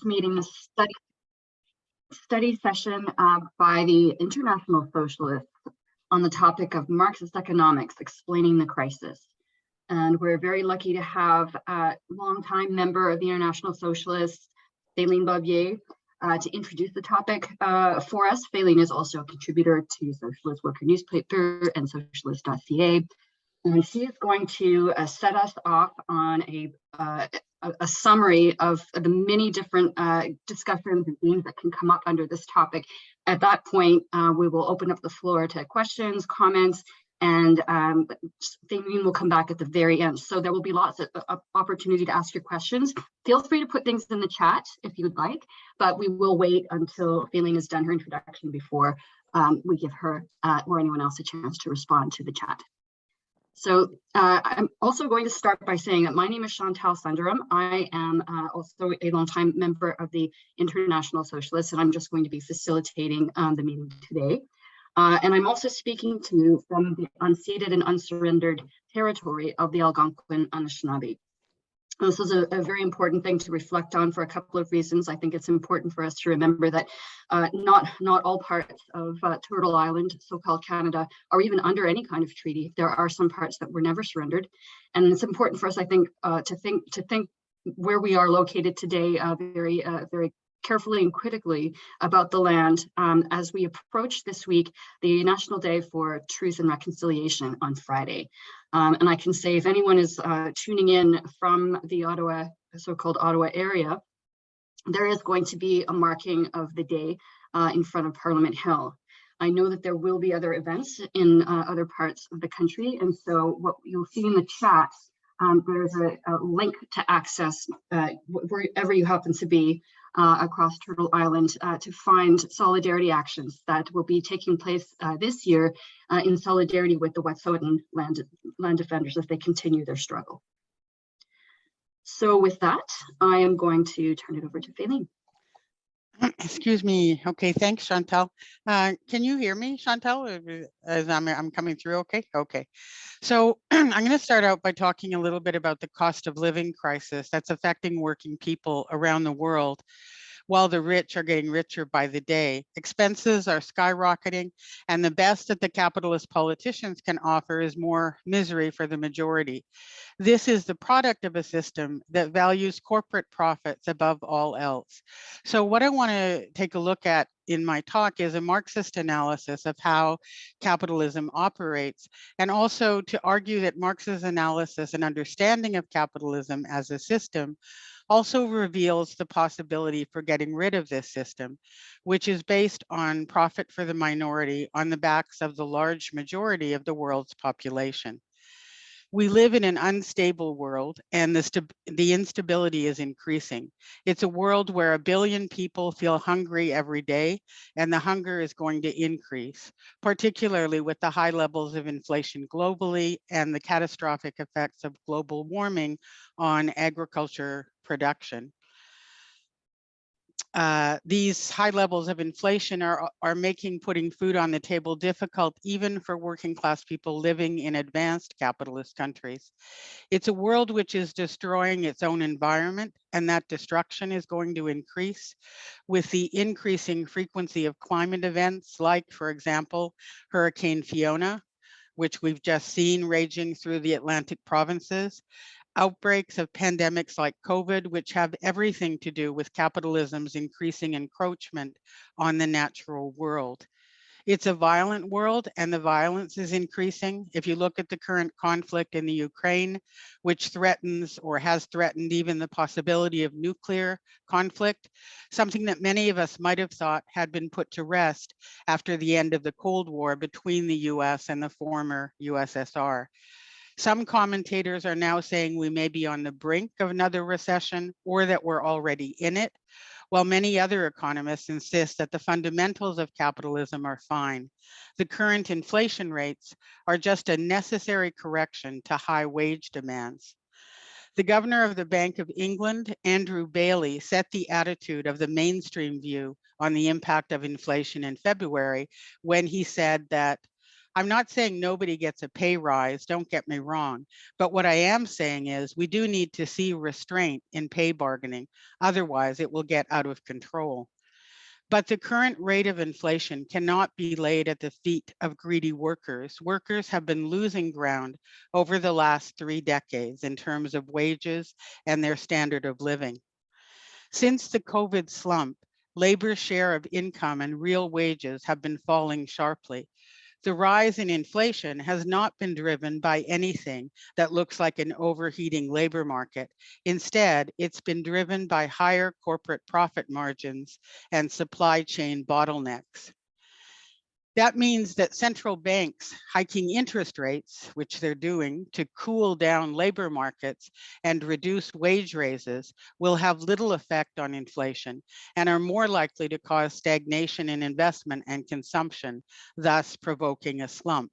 meeting a study session by the International Socialists on the topic of Marxist economics, explaining the crisis. And we're very lucky to have a longtime member of the International Socialists, Faine Bobier, to introduce the topic for us. Faine is also a contributor to Socialist Worker newspaper and Socialist.Ca. And she is going to set us off on a summary of the many different discussions and themes that can come up under this topic. At that point, we will open up the floor to questions, comments, and Faine will come back at the very end. So there will be lots of opportunity to ask your questions. Feel free to put things in the chat if you would like, but we will wait until Faine has done her introduction before we give her or anyone else a chance to respond to the chat. So I'm also going to start by saying that my name is Chantal Sundaram. I am also a longtime member of the International Socialists, and I'm just going to be facilitating the meeting today. And I'm also speaking to you from the unceded and unsurrendered territory of the Algonquin Anishinaabe. This is a very important thing to reflect on for a couple of reasons. I think it's important for us to remember that not all parts of Turtle Island, so-called Canada, are even under any kind of treaty. There are some parts that were never surrendered, and it's important for us, I think, to think where we are located today very carefully and critically about the land as we approach this week the National Day for Truth and Reconciliation on Friday. And I can say if anyone is tuning in from the Ottawa, so-called Ottawa area, there is going to be a marking of the day in front of Parliament Hill. I know that there will be other events in other parts of the country, and so what you'll see in the chat, there's a link to access wherever you happen to be across Turtle Island to find solidarity actions that will be taking place this year in solidarity with the Wet'suwet'en land defenders as they continue their struggle. So with that, I am going to turn it over to Faine. Excuse me. Okay, thanks, Chantal. Can you hear me, Chantal? As I'm coming through, okay? Okay. So I'm going to start out by talking a little bit about the cost of living crisis that's affecting working people around the world, while the rich are getting richer by the day. Expenses are skyrocketing, and the best that the capitalist politicians can offer is more misery for the majority. This is the product of a system that values corporate profits above all else. So what I want to take a look at in my talk is a Marxist analysis of how capitalism operates, and also to argue that Marx's analysis and understanding of capitalism as a system also reveals the possibility for getting rid of this system, which is based on profit for the minority on the backs of the large majority of the world's population. We live in an unstable world, and the instability is increasing. It's a world where 1 billion people feel hungry every day, and the hunger is going to increase, particularly with the high levels of inflation globally and the catastrophic effects of global warming on agriculture production. These high levels of inflation are making putting food on the table difficult, even for working class people living in advanced capitalist countries. It's a world which is destroying its own environment, and that destruction is going to increase with the increasing frequency of climate events, like, for example, Hurricane Fiona, which we've just seen raging through the Atlantic provinces. Outbreaks of pandemics like COVID, which have everything to do with capitalism's increasing encroachment on the natural world. It's a violent world, and the violence is increasing. If you look at the current conflict in the Ukraine, which threatens or has threatened even the possibility of nuclear conflict, something that many of us might have thought had been put to rest after the end of the Cold War between the US and the former USSR. Some commentators are now saying we may be on the brink of another recession, or that we're already in it, while many other economists insist that the fundamentals of capitalism are fine. The current inflation rates are just a necessary correction to high wage demands. The governor of the Bank of England, Andrew Bailey, set the attitude of the mainstream view on the impact of inflation in February when he said that I'm not saying nobody gets a pay rise, don't get me wrong, but what I am saying is we do need to see restraint in pay bargaining, otherwise it will get out of control. But the current rate of inflation cannot be laid at the feet of greedy workers. Workers have been losing ground over the last 3 decades in terms of wages and their standard of living. Since the COVID slump, labor's share of income and real wages have been falling sharply. The rise in inflation has not been driven by anything that looks like an overheating labor market. Instead, it's been driven by higher corporate profit margins and supply chain bottlenecks. That means that central banks hiking interest rates, which they're doing to cool down labor markets and reduce wage raises, will have little effect on inflation and are more likely to cause stagnation in investment and consumption, thus provoking a slump.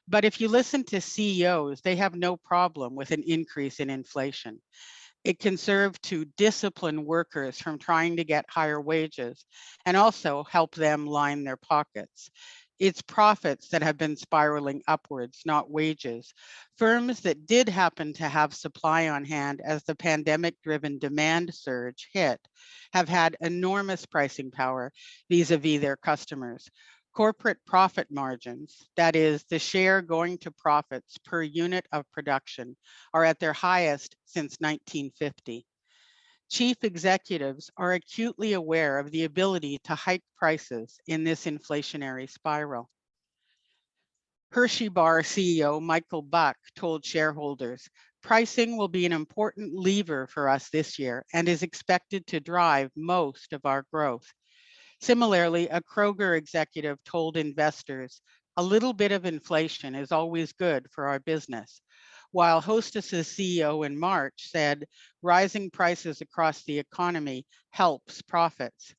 But if you listen to CEOs, they have no problem with an increase in inflation. It can serve to discipline workers from trying to get higher wages and also help them line their pockets. It's profits that have been spiraling upwards, not wages. Firms that did happen to have supply on hand as the pandemic-driven demand surge hit have had enormous pricing power vis-a-vis their customers. Corporate profit margins, that is, the share going to profits per unit of production, are at their highest since 1950. Chief executives are acutely aware of the ability to hike prices in this inflationary spiral. Hershey Bar CEO Michael Buck told shareholders, pricing will be an important lever for us this year and is expected to drive most of our growth. Similarly, a Kroger executive told investors, a little bit of inflation is always good for our business. While Hostess's CEO in March said, rising prices across the economy helps profits.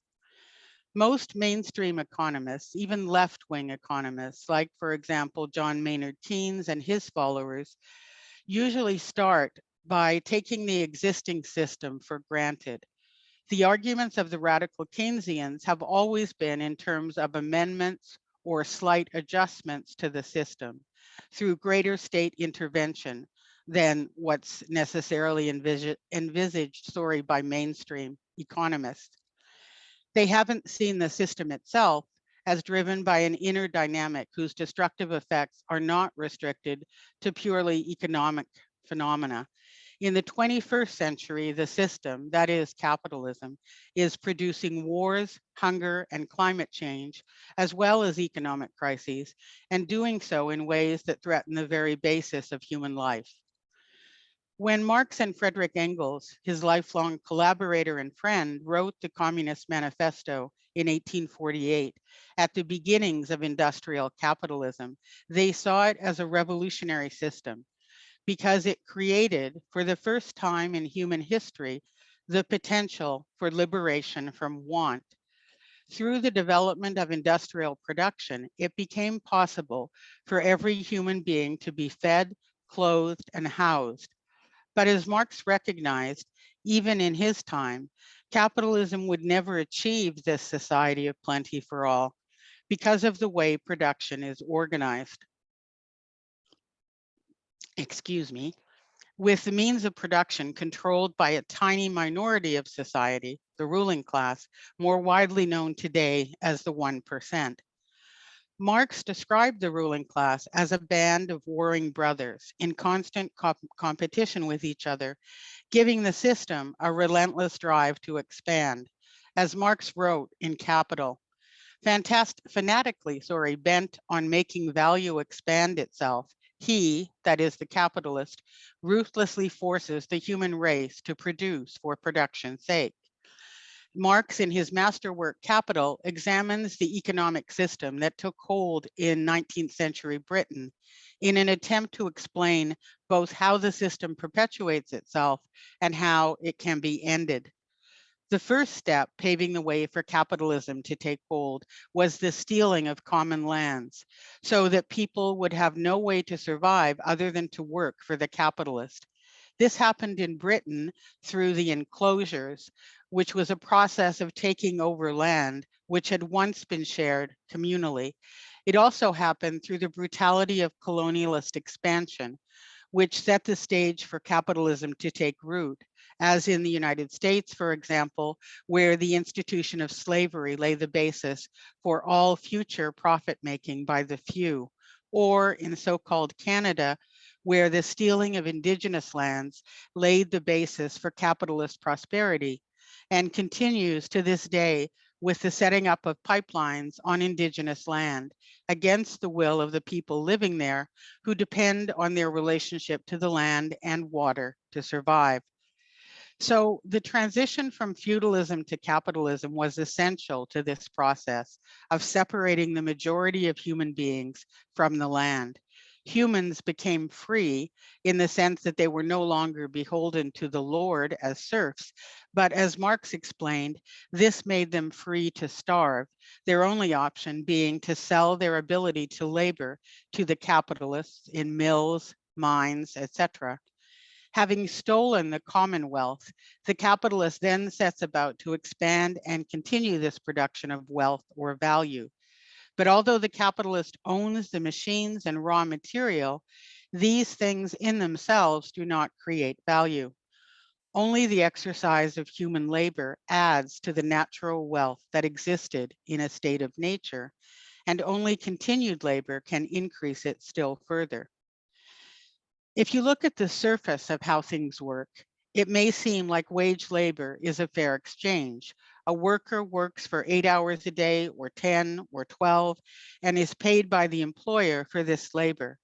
Most mainstream economists, even left-wing economists, like for example, John Maynard Keynes and his followers, usually start by taking the existing system for granted. The arguments of the radical Keynesians have always been in terms of amendments or slight adjustments to the system through greater state intervention than what's necessarily envisaged by mainstream economists. They haven't seen the system itself as driven by an inner dynamic whose destructive effects are not restricted to purely economic phenomena. In the 21st century, the system, that is capitalism, is producing wars, hunger, and climate change, as well as economic crises, and doing so in ways that threaten the very basis of human life. When Marx and Friedrich Engels, his lifelong collaborator and friend, wrote the Communist Manifesto in 1848, at the beginnings of industrial capitalism, they saw it as a revolutionary system, because it created, for the first time in human history, the potential for liberation from want. Through the development of industrial production, it became possible for every human being to be fed, clothed, and housed. But as Marx recognized, even in his time, capitalism would never achieve this society of plenty for all because of the way production is organized. Excuse me. With the means of production controlled by a tiny minority of society, the ruling class, more widely known today as the 1%. Marx described the ruling class as a band of warring brothers in constant competition with each other, giving the system a relentless drive to expand. As Marx wrote in Capital, fanatically bent on making value expand itself, he, that is the capitalist, ruthlessly forces the human race to produce for production's sake. Marx, in his masterwork Capital, examines the economic system that took hold in 19th century Britain in an attempt to explain both how the system perpetuates itself and how it can be ended. The first step paving the way for capitalism to take hold was the stealing of common lands so that people would have no way to survive other than to work for the capitalist. This happened in Britain through the enclosures, which was a process of taking over land which had once been shared communally. It also happened through the brutality of colonialist expansion, which set the stage for capitalism to take root, as in the United States, for example, where the institution of slavery lay the basis for all future profit-making by the few, or in so-called Canada, where the stealing of Indigenous lands laid the basis for capitalist prosperity, and continues to this day with the setting up of pipelines on Indigenous land against the will of the people living there, who depend on their relationship to the land and water to survive. So the transition from feudalism to capitalism was essential to this process of separating the majority of human beings from the land. Humans became free in the sense that they were no longer beholden to the Lord as serfs, but as Marx explained, this made them free to starve, their only option being to sell their ability to labor to the capitalists in mills, mines, etc. Having stolen the commonwealth, the capitalist then sets about to expand and continue this production of wealth or value. But although the capitalist owns the machines and raw material, these things in themselves do not create value. Only the exercise of human labor adds to the natural wealth that existed in a state of nature, and only continued labor can increase it still further. If you look at the surface of how things work, it may seem like wage labor is a fair exchange. A worker works for 8 hours a day or 10 or 12 and is paid by the employer for this labor.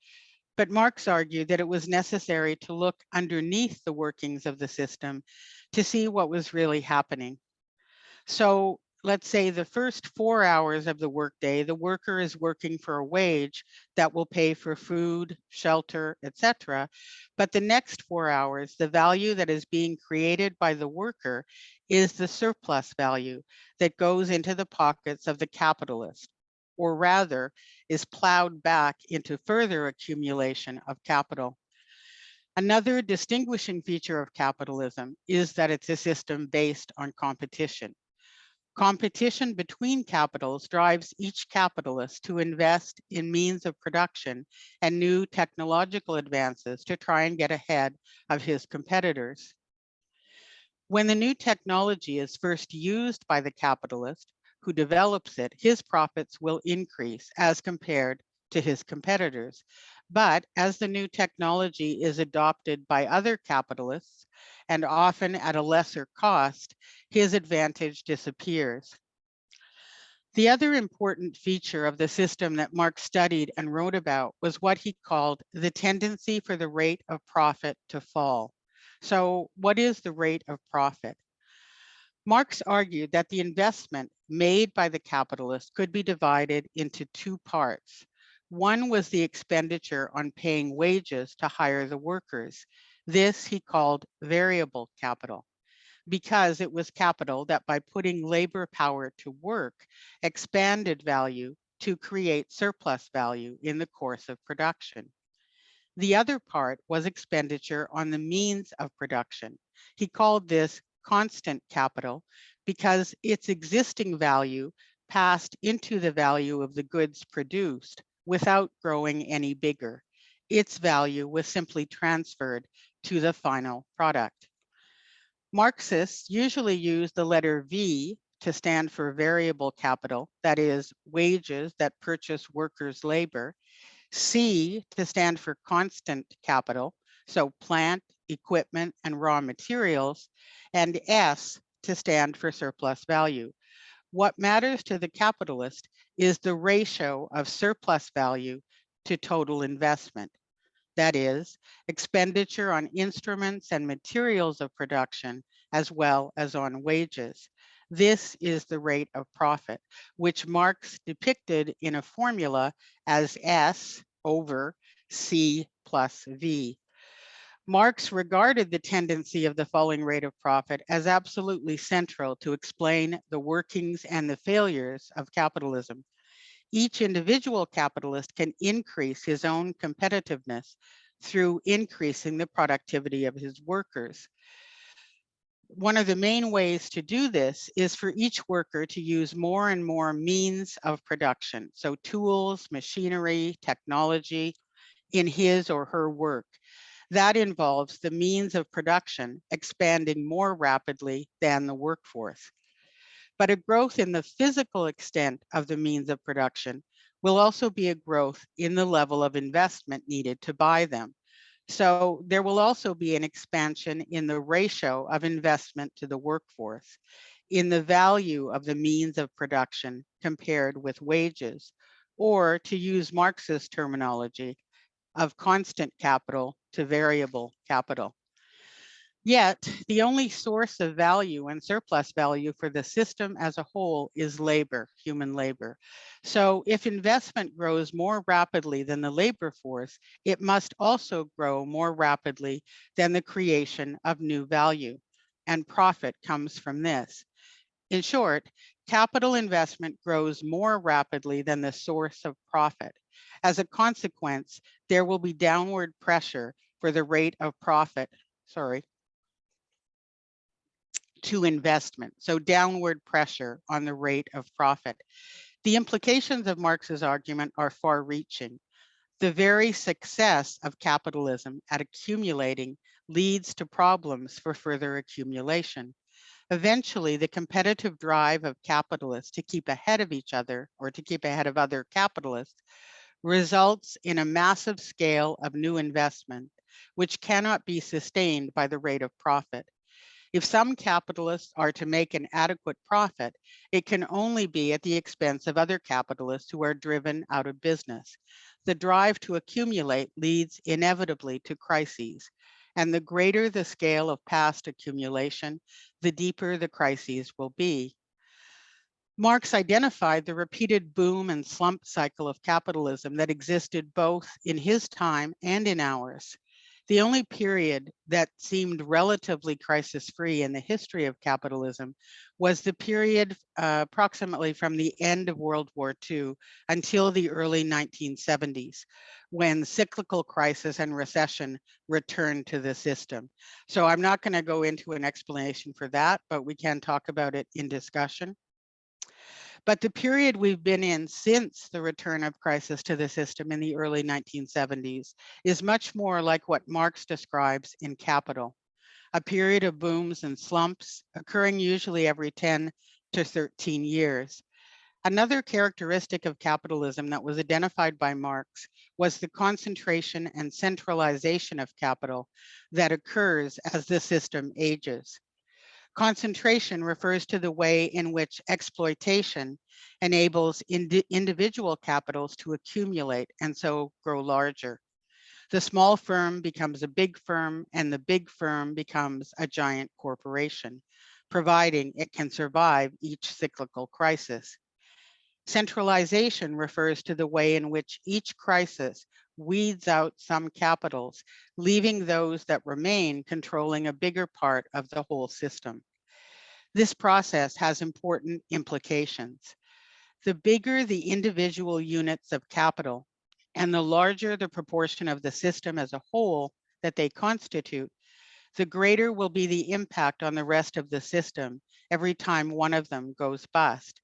But Marx argued that it was necessary to look underneath the workings of the system to see what was really happening. So let's say the first 4 hours of the workday, the worker is working for a wage that will pay for food, shelter, etc. But the next 4 hours, the value that is being created by the worker is the surplus value that goes into the pockets of the capitalist, or rather is plowed back into further accumulation of capital. Another distinguishing feature of capitalism is that it's a system based on competition. Competition between capitals drives each capitalist to invest in means of production and new technological advances to try and get ahead of his competitors. When the new technology is first used by the capitalist who develops it, his profits will increase as compared to his competitors. But as the new technology is adopted by other capitalists, and often at a lesser cost, his advantage disappears. The other important feature of the system that Marx studied and wrote about was what he called the tendency for the rate of profit to fall. So what is the rate of profit? Marx argued that the investment made by the capitalist could be divided into two parts. One was the expenditure on paying wages to hire the workers. This he called variable capital, because it was capital that by putting labor power to work expanded value to create surplus value in the course of production. The other part was expenditure on the means of production. He called this constant capital because its existing value passed into the value of the goods produced without growing any bigger. Its value was simply transferred to the final product. Marxists usually use the letter V to stand for variable capital, that is, wages that purchase workers' labor, C to stand for constant capital, so plant, equipment, and raw materials, and S to stand for surplus value. What matters to the capitalist is the ratio of surplus value to total investment. That is, expenditure on instruments and materials of production, as well as on wages. This is the rate of profit, which Marx depicted in a formula as S over C plus V. Marx regarded the tendency of the falling rate of profit as absolutely central to explain the workings and the failures of capitalism. Each individual capitalist can increase his own competitiveness through increasing the productivity of his workers. One of the main ways to do this is for each worker to use more and more means of production. So tools, machinery, technology in his or her work. That involves the means of production expanding more rapidly than the workforce. But a growth in the physical extent of the means of production will also be a growth in the level of investment needed to buy them. So there will also be an expansion in the ratio of investment to the workforce, in the value of the means of production compared with wages, or to use Marxist terminology, of constant capital to variable capital. Yet, the only source of value and surplus value for the system as a whole is labor, human labor. So if investment grows more rapidly than the labor force, it must also grow more rapidly than the creation of new value, and profit comes from this. In short, capital investment grows more rapidly than the source of profit. As a consequence, there will be downward pressure for the rate of profit, to investment, so downward pressure on the rate of profit. The implications of Marx's argument are far-reaching. The very success of capitalism at accumulating leads to problems for further accumulation. Eventually, the competitive drive of capitalists to keep ahead of each other or to keep ahead of other capitalists results in a massive scale of new investment, which cannot be sustained by the rate of profit. If some capitalists are to make an adequate profit, it can only be at the expense of other capitalists who are driven out of business. The drive to accumulate leads inevitably to crises, and the greater the scale of past accumulation, the deeper the crises will be. Marx identified the repeated boom and slump cycle of capitalism that existed both in his time and in ours. The only period that seemed relatively crisis-free in the history of capitalism was the period approximately from the end of World War II until the early 1970s, when cyclical crisis and recession returned to the system. So I'm not going to go into an explanation for that, but we can talk about it in discussion. But the period we've been in since the return of crisis to the system in the early 1970s is much more like what Marx describes in Capital, a period of booms and slumps occurring usually every 10 to 13 years. Another characteristic of capitalism that was identified by Marx was the concentration and centralization of capital that occurs as the system ages. Concentration refers to the way in which exploitation enables individual capitals to accumulate and so grow larger. The small firm becomes a big firm, and the big firm becomes a giant corporation, providing it can survive each cyclical crisis. Centralization refers to the way in which each crisis weeds out some capitals, leaving those that remain controlling a bigger part of the whole system. This process has important implications. The bigger the individual units of capital and the larger the proportion of the system as a whole that they constitute, the greater will be the impact on the rest of the system every time one of them goes bust.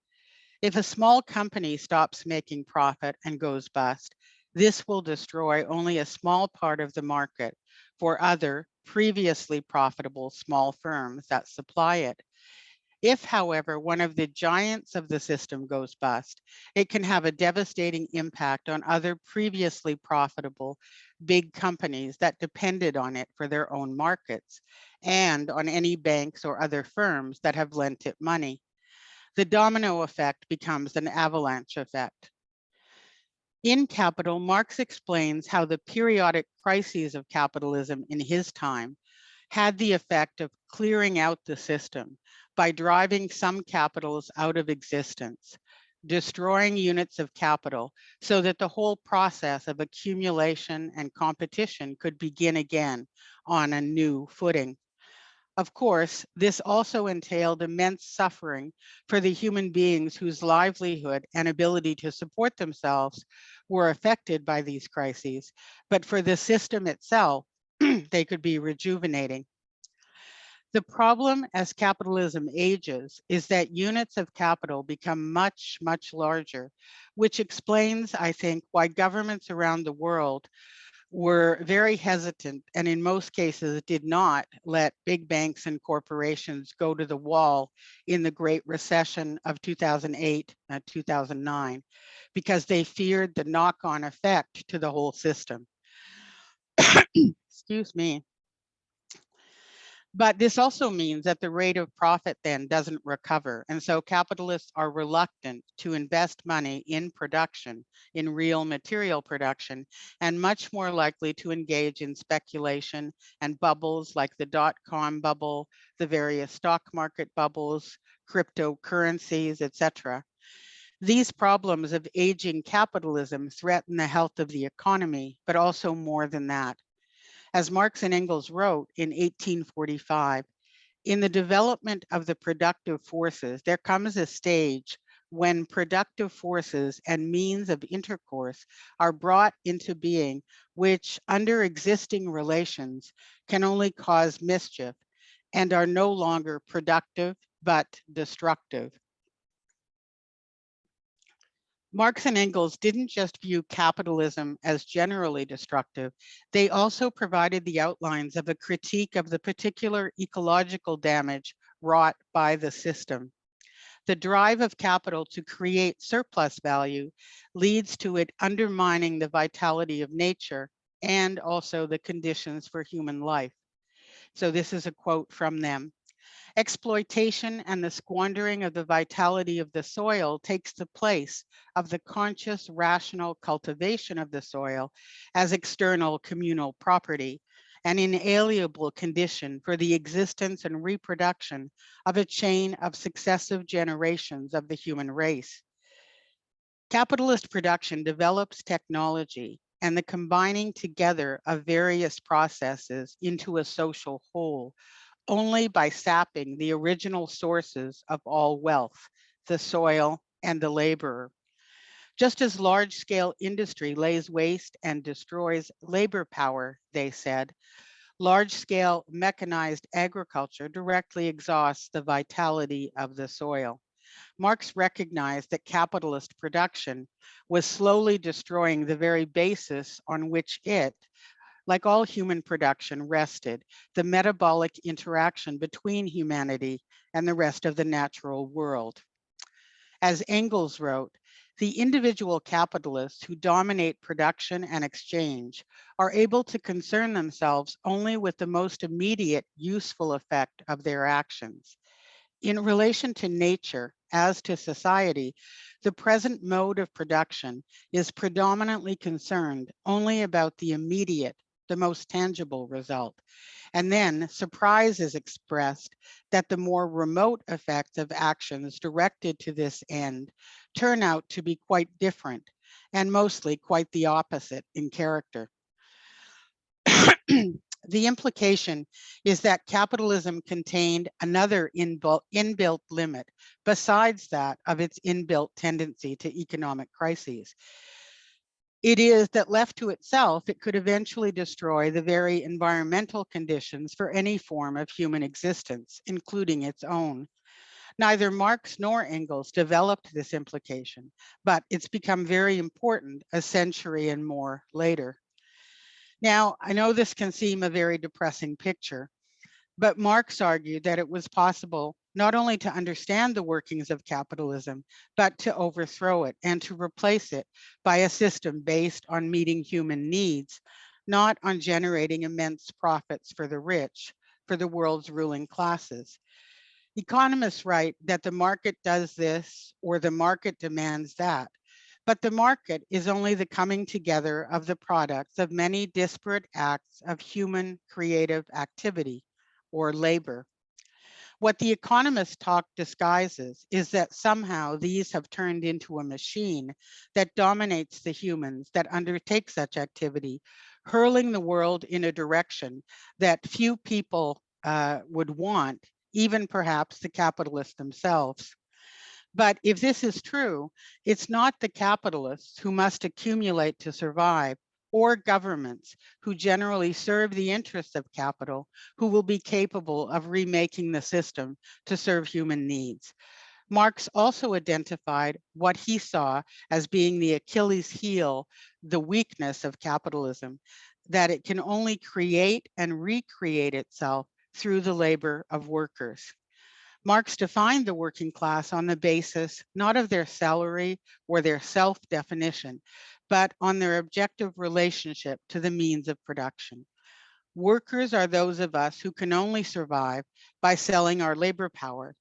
If a small company stops making profit and goes bust, this will destroy only a small part of the market for other previously profitable small firms that supply it. If, however, one of the giants of the system goes bust, it can have a devastating impact on other previously profitable big companies that depended on it for their own markets, and on any banks or other firms that have lent it money. The domino effect becomes an avalanche effect. In Capital, Marx explains how the periodic crises of capitalism in his time had the effect of clearing out the system by driving some capitals out of existence, destroying units of capital so that the whole process of accumulation and competition could begin again on a new footing. Of course, this also entailed immense suffering for the human beings whose livelihood and ability to support themselves were affected by these crises, but for the system itself, they could be rejuvenating. The problem as capitalism ages is that units of capital become much, much larger, which explains, I think, why governments around the world were very hesitant and in most cases did not let big banks and corporations go to the wall in the Great Recession of 2008 and 2009, because they feared the knock-on effect to the whole system. Excuse me. But this also means that the rate of profit then doesn't recover. And so capitalists are reluctant to invest money in production, in real material production, and much more likely to engage in speculation and bubbles like the dot-com bubble, the various stock market bubbles, cryptocurrencies, etc. These problems of aging capitalism threaten the health of the economy, but also more than that. As Marx and Engels wrote in 1845, in the development of the productive forces, there comes a stage when productive forces and means of intercourse are brought into being, which under existing relations can only cause mischief and are no longer productive, but destructive. Marx and Engels didn't just view capitalism as generally destructive, they also provided the outlines of a critique of the particular ecological damage wrought by the system. The drive of capital to create surplus value leads to it undermining the vitality of nature and also the conditions for human life. So this is a quote from them. Exploitation and the squandering of the vitality of the soil takes the place of the conscious, rational cultivation of the soil as external communal property, an inalienable condition for the existence and reproduction of a chain of successive generations of the human race. Capitalist production develops technology and the combining together of various processes into a social whole only by sapping the original sources of all wealth, the soil and the laborer. Just as large-scale industry lays waste and destroys labor power, they said, large-scale mechanized agriculture directly exhausts the vitality of the soil. Marx recognized that capitalist production was slowly destroying the very basis on which it, like all human production, rested, the metabolic interaction between humanity and the rest of the natural world. As Engels wrote, the individual capitalists who dominate production and exchange are able to concern themselves only with the most immediate useful effect of their actions. In relation to nature, as to society, the present mode of production is predominantly concerned only about the immediate, the most tangible result. And then surprise is expressed that the more remote effects of actions directed to this end turn out to be quite different and mostly quite the opposite in character. The implication is that capitalism contained another inbuilt limit besides that of its inbuilt tendency to economic crises. It is that left to itself, it could eventually destroy the very environmental conditions for any form of human existence, including its own. Neither Marx nor Engels developed this implication, but it's become very important a century and more later. Now, I know this can seem a very depressing picture, but Marx argued that it was possible not only to understand the workings of capitalism, but to overthrow it and to replace it by a system based on meeting human needs, not on generating immense profits for the rich, for the world's ruling classes. Economists write that the market does this or the market demands that. But the market is only the coming together of the products of many disparate acts of human creative activity or labor. What the economist talk disguises is that somehow these have turned into a machine that dominates the humans that undertake such activity, hurling the world in a direction that few people would want, even perhaps the capitalists themselves. But if this is true, it's not the capitalists who must accumulate to survive, or governments who generally serve the interests of capital, who will be capable of remaking the system to serve human needs. Marx also identified what he saw as being the Achilles heel, the weakness of capitalism, that it can only create and recreate itself through the labor of workers. Marx defined the working class on the basis not of their salary or their self-definition, but on their objective relationship to the means of production. Workers are those of us who can only survive by selling our labor power.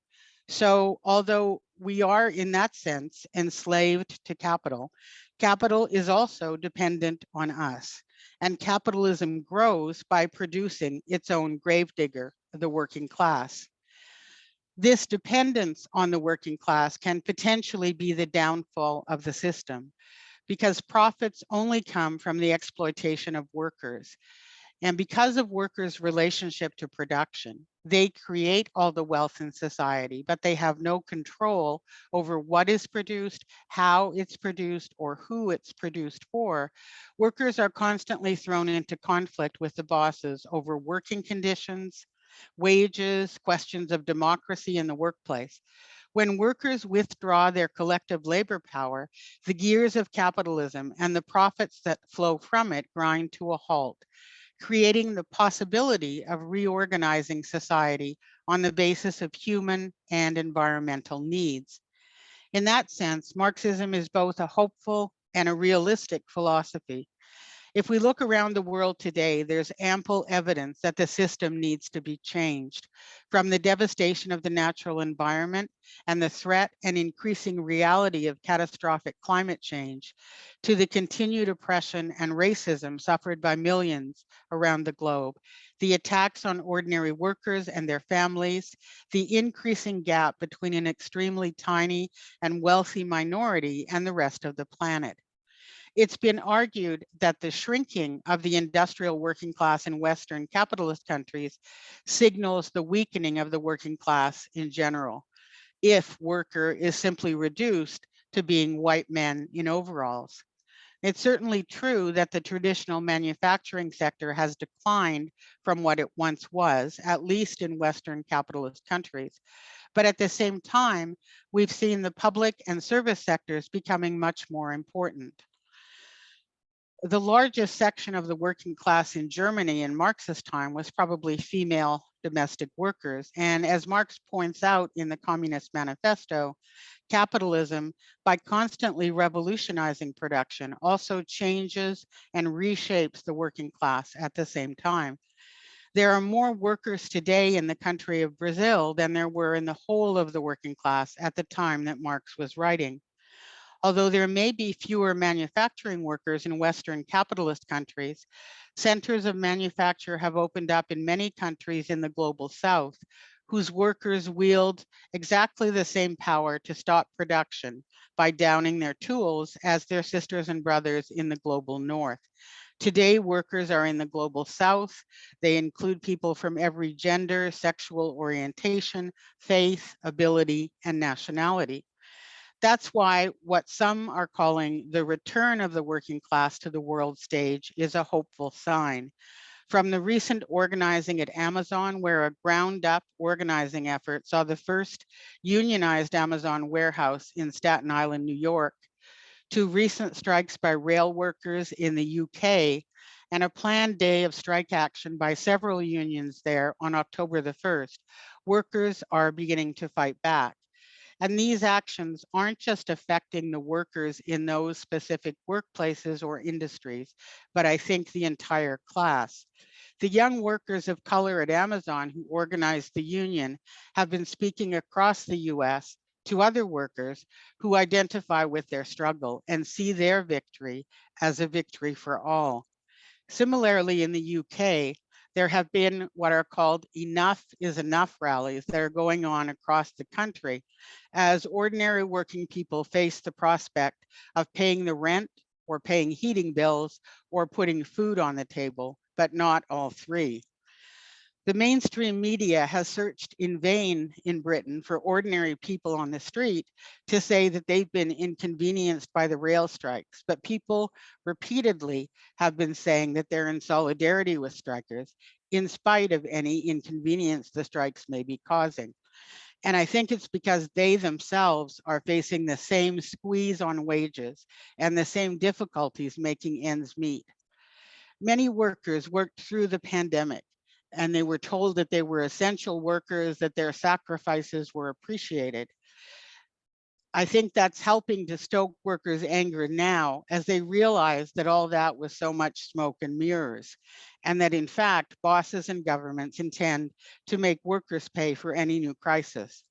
So although we are in that sense enslaved to capital, capital is also dependent on us. And capitalism grows by producing its own gravedigger, the working class. This dependence on the working class can potentially be the downfall of the system because profits only come from the exploitation of workers. And because of workers' relationship to production, they create all the wealth in society, but they have no control over what is produced, how it's produced, or who it's produced for. Workers are constantly thrown into conflict with the bosses over working conditions, wages, questions of democracy in the workplace. When workers withdraw their collective labor power, the gears of capitalism and the profits that flow from it grind to a halt, creating the possibility of reorganizing society on the basis of human and environmental needs. In that sense, Marxism is both a hopeful and a realistic philosophy. If we look around the world today, there's ample evidence that the system needs to be changed. From the devastation of the natural environment and the threat and increasing reality of catastrophic climate change, to the continued oppression and racism suffered by millions around the globe, the attacks on ordinary workers and their families, the increasing gap between an extremely tiny and wealthy minority and the rest of the planet. It's been argued that the shrinking of the industrial working class in Western capitalist countries signals the weakening of the working class in general, if worker is simply reduced to being white men in overalls. It's certainly true that the traditional manufacturing sector has declined from what it once was, at least in Western capitalist countries. But at the same time, we've seen the public and service sectors becoming much more important. The largest section of the working class in Germany in Marxist time was probably female domestic workers. And as Marx points out in the Communist Manifesto, capitalism, by constantly revolutionizing production, also changes and reshapes the working class at the same time. There are more workers today in the country of Brazil than there were in the whole of the working class at the time that Marx was writing. Although there may be fewer manufacturing workers in Western capitalist countries, centers of manufacture have opened up in many countries in the global South, whose workers wield exactly the same power to stop production by downing their tools as their sisters and brothers in the global North. Today, workers are in the global South. They include people from every gender, sexual orientation, faith, ability, and nationality. That's why what some are calling the return of the working class to the world stage is a hopeful sign. From the recent organizing at Amazon, where a ground up organizing effort saw the first unionized Amazon warehouse in Staten Island, New York, to recent strikes by rail workers in the UK, and a planned day of strike action by several unions there on October the 1st, workers are beginning to fight back. And these actions aren't just affecting the workers in those specific workplaces or industries, but I think the entire class. The young workers of color at Amazon who organized the union have been speaking across the US to other workers who identify with their struggle and see their victory as a victory for all. Similarly, in the UK, there have been what are called enough is enough rallies that are going on across the country as ordinary working people face the prospect of paying the rent or paying heating bills or putting food on the table, but not all three. The mainstream media has searched in vain in Britain for ordinary people on the street to say that they've been inconvenienced by the rail strikes, but people repeatedly have been saying that they're in solidarity with strikers in spite of any inconvenience the strikes may be causing. And I think it's because they themselves are facing the same squeeze on wages and the same difficulties making ends meet. Many workers worked through the pandemic, and they were told that they were essential workers, that their sacrifices were appreciated. I think that's helping to stoke workers' anger now as they realize that all that was so much smoke and mirrors, and that in fact, bosses and governments intend to make workers pay for any new crisis.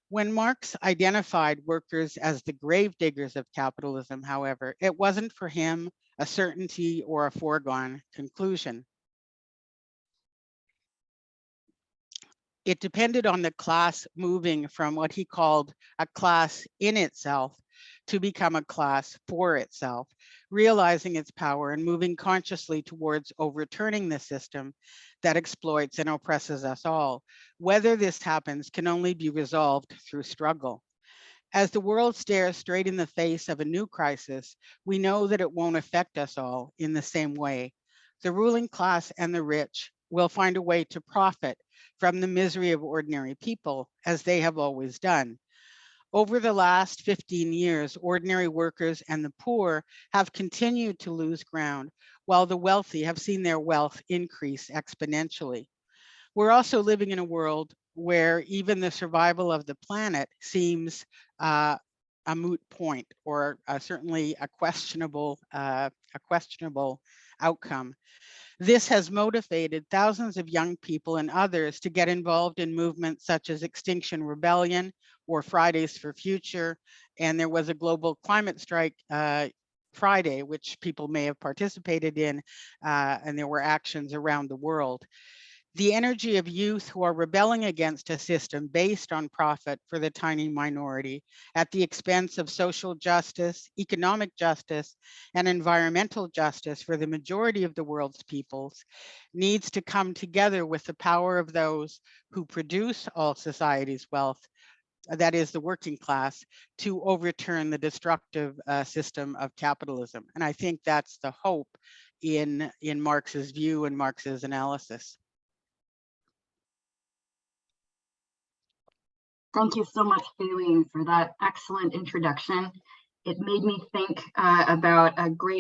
When Marx identified workers as the gravediggers of capitalism, however, it wasn't for him a certainty or a foregone conclusion. It depended on the class moving from what he called a class in itself to become a class for itself, realizing its power and moving consciously towards overturning the system that exploits and oppresses us all. Whether this happens can only be resolved through struggle. As the world stares straight in the face of a new crisis, we know that it won't affect us all in the same way. The ruling class and the rich will find a way to profit from the misery of ordinary people, as they have always done. Over the last 15 years, ordinary workers and the poor have continued to lose ground, while the wealthy have seen their wealth increase exponentially. We're also living in a world where even the survival of the planet seems a moot point, or certainly a questionable outcome. This has motivated thousands of young people and others to get involved in movements such as Extinction Rebellion or Fridays for Future. And there was a global climate strike Friday, which people may have participated in, and there were actions around the world. The energy of youth who are rebelling against a system based on profit for the tiny minority at the expense of social justice, economic justice, and environmental justice for the majority of the world's peoples needs to come together with the power of those who produce all society's wealth, that is the working class, to overturn the destructive system of capitalism. And I think that's the hope in Marx's view and Marx's analysis. Thank you so much, Faine, for that excellent introduction. It made me think about a great